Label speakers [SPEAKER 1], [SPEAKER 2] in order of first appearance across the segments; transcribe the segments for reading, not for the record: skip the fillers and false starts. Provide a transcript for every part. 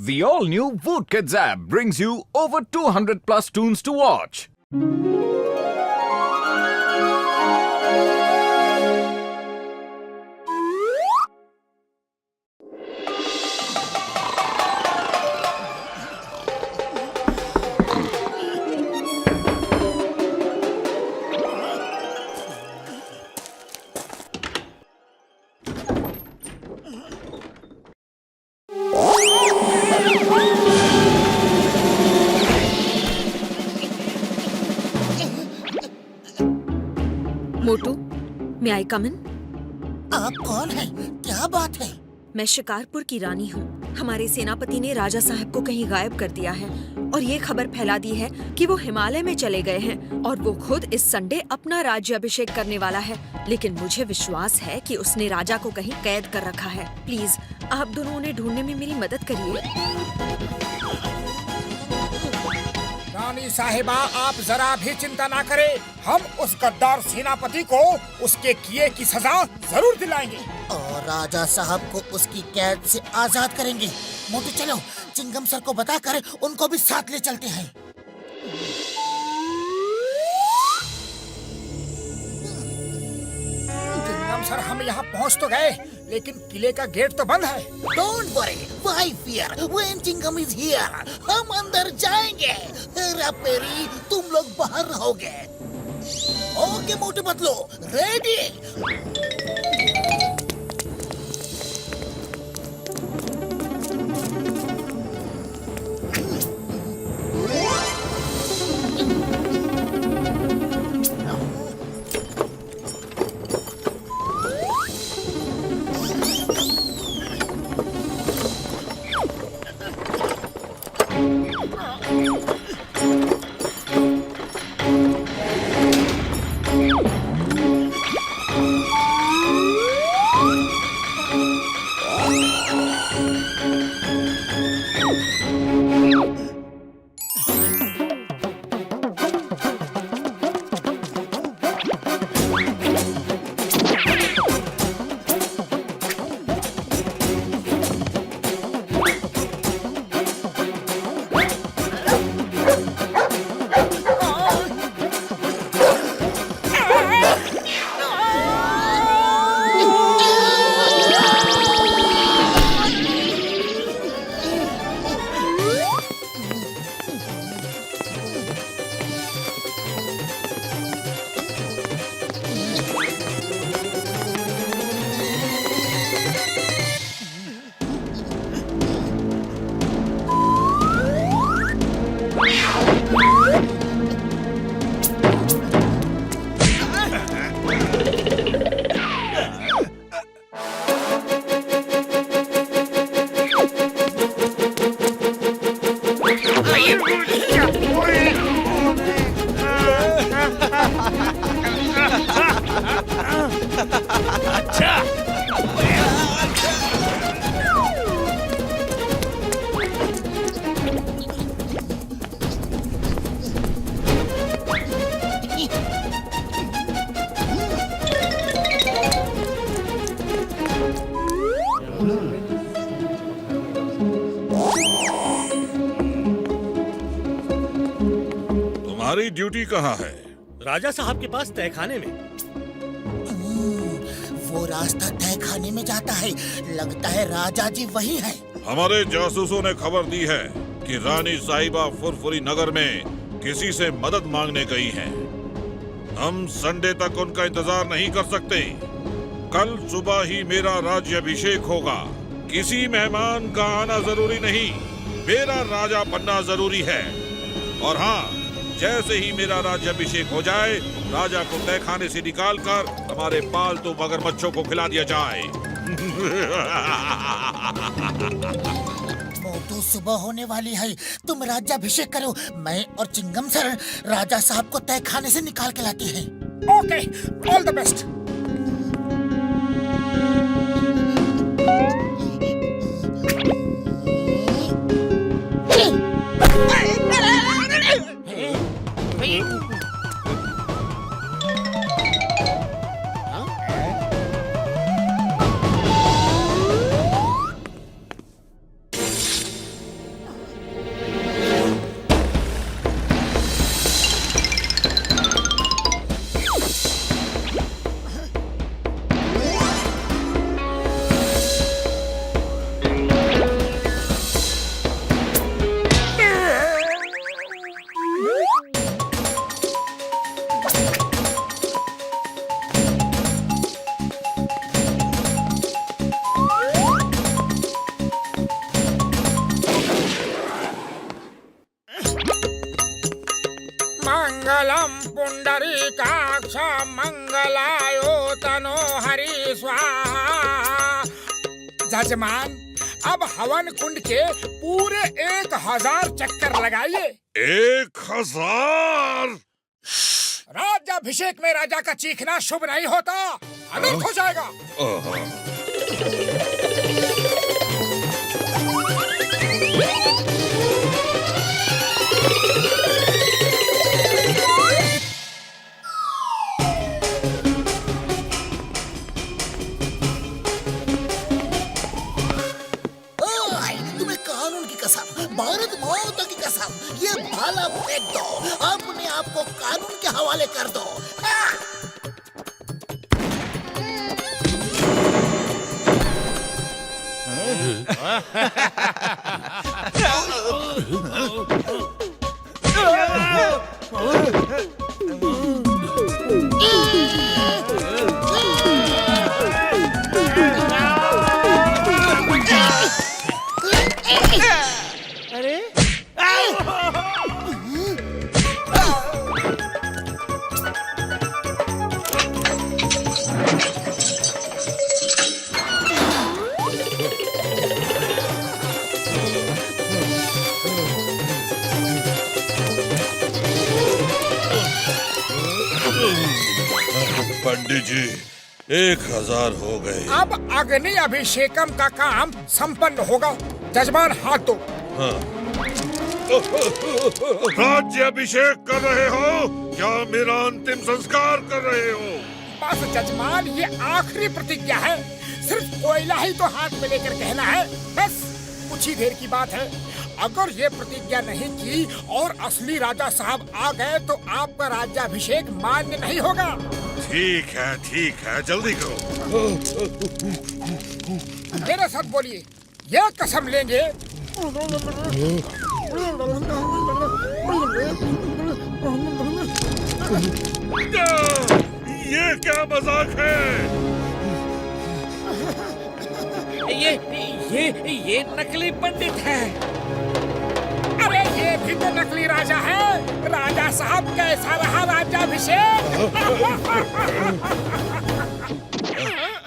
[SPEAKER 1] The all-new Voot Kids app brings you over 200 plus tunes to watch.
[SPEAKER 2] Motu, may I come in?
[SPEAKER 3] आप कौन हैं? क्या बात है?
[SPEAKER 2] मैं शिकारपुर की रानी हूँ। हमारे सेनापति ने राजा साहब को कहीं गायब कर दिया है और ये खबर फैला दी है कि वो हिमालय में चले गए हैं और वो खुद इस संडे अपना राज्याभिषेक करने वाला है। लेकिन मुझे विश्वास है कि उसने राजा को कहीं कैद कर रखा है। प्लीज, आप दोनों उन्हें ढूंढने में मेरी मदद करिए।
[SPEAKER 4] रानी साहिबा, आप जरा भी चिंता ना करें। हम उस गद्दार सेनापति को उसके किए की सजा जरूर दिलाएंगे
[SPEAKER 3] और राजा साहब को उसकी कैद से आजाद करेंगे। मोटू, चलो चिंगम सर को बताकर उनको भी साथ ले चलते हैं।
[SPEAKER 4] चिंगम सर, हम यहाँ पहुँच तो गए, लेकिन किले का गेट तो बंद है।
[SPEAKER 3] Don't worry, why fear? When Chingam is here, हम अंदर जाएंगे। हेरा पेरी, तुम लोग बाहर रहोगे। Okay Motu Patlu, ready?
[SPEAKER 5] तुम्हारी ड्यूटी कहाँ है?
[SPEAKER 6] राजा साहब के पास तहखाने में।
[SPEAKER 3] वो रास्ता तहखाने में जाता है। लगता है राजा जी वही है।
[SPEAKER 5] हमारे जासूसों ने खबर दी है कि रानी साहिबा फुरफुरी नगर में किसी से मदद मांगने गई हैं। हम संडे तक उनका इंतजार नहीं कर सकते। कल सुबह ही मेरा राज्याभिषेक होगा। किसी मेहमान का आना जरूरी नहीं, मेरा राजा बनना जरूरी है। और हाँ, जैसे ही मेरा राज्याभिषेक हो जाए, राजा को तहखाने से निकालकर हमारे पालतू मगरमच्छों को खिला दिया जाए।
[SPEAKER 3] मोटू, सुबह होने वाली है। तुम राज्याभिषेक करो। मैं और चिंगम सर राजा साहब को तहखाने से निकाल के लाते हैं।
[SPEAKER 4] Okay, all the best. मंगलम पुंडरीकाक्ष मंगलायो तनो हरि स्वाहा। जजमान, अब हवन कुंड के पूरे 1000 चक्कर लगाइए।
[SPEAKER 5] 1000?
[SPEAKER 4] राज्याभिषेक में राजा का चीखना शुभ नहीं होता, अनर्थ हो जाएगा।
[SPEAKER 3] तुम्हें कानून की कसम, भारत माता की कसम, ये भाला फेंक दो, अपने आप को कानून के हवाले कर दो।
[SPEAKER 5] पंडित जी, 1000 हो गए।
[SPEAKER 4] अब अग्नि अभिषेकम का काम संपन्न होगा। जजमान, हाथ दो।
[SPEAKER 5] राज्य अभिषेक कर रहे हो क्या मेरा अंतिम संस्कार कर रहे हो?
[SPEAKER 4] बस जजमान, ये आखिरी प्रतिज्ञा है। सिर्फ कोयला ही तो हाथ में लेकर कहना है, बस कुछ ही देर की बात है। अगर ये प्रतिज्ञा नहीं की और असली राजा साहब आ गए तो आपका राज्याभिषेक मान्य नहीं होगा।
[SPEAKER 5] ठीक है, जल्दी करो।
[SPEAKER 4] मेरे साथ बोलिए, ये कसम लेंगे
[SPEAKER 5] ये क्या मजाक है?
[SPEAKER 6] ये नकली पंडित है।
[SPEAKER 4] अरे ये भी तो नकली राजा है। राजा साहब कैसा रहा राज्याभिषेक?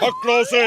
[SPEAKER 5] पकड़ो से।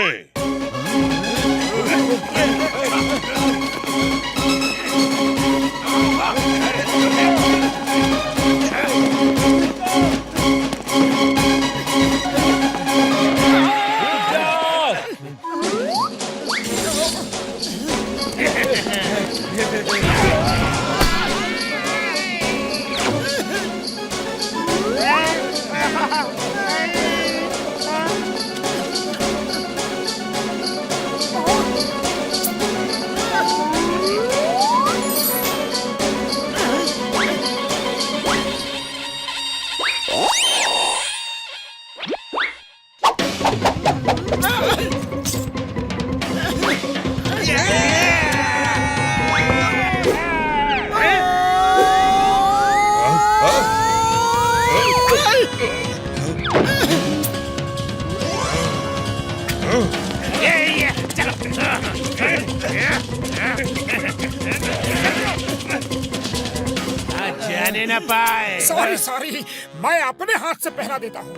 [SPEAKER 6] जाने न पाए।
[SPEAKER 4] सॉरी, मैं अपने हाथ से पहरा देता हूँ।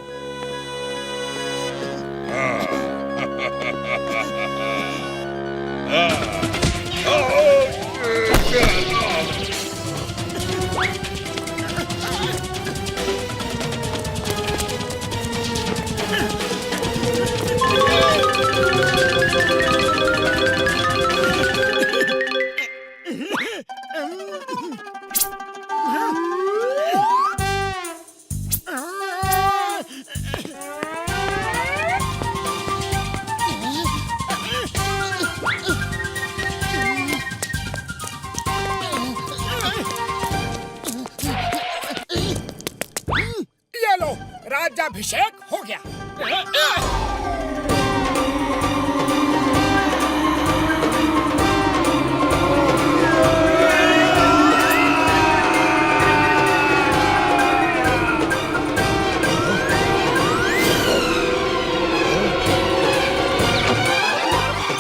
[SPEAKER 4] ये लो, राज्याभिषेक हो गया।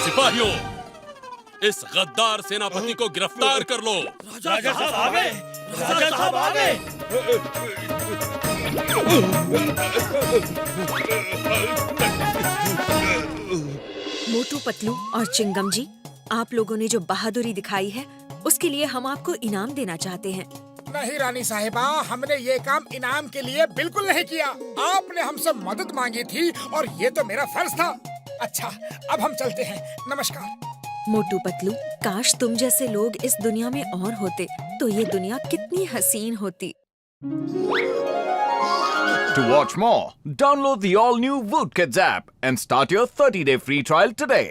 [SPEAKER 7] सिपाहियों, इस गद्दार सेनापति को गिरफ्तार कर लो।
[SPEAKER 6] राजा साहब आ गए।
[SPEAKER 2] मोटू पतलू और चिंगम जी, आप लोगों ने जो बहादुरी दिखाई है उसके लिए हम आपको इनाम देना चाहते हैं।
[SPEAKER 4] नहीं रानी साहिबा, हमने ये काम इनाम के लिए बिल्कुल नहीं किया। आपने हमसे मदद मांगी थी और ये तो मेरा फर्ज था। अच्छा, अब हम चलते हैं। नमस्कार।
[SPEAKER 2] मोटू पतलू, काश तुम जैसे लोग इस दुनिया में और होते तो ये दुनिया कितनी हसीन होती।
[SPEAKER 1] To watch more, download the all-new Woot Kids app and start your 30-day free trial today.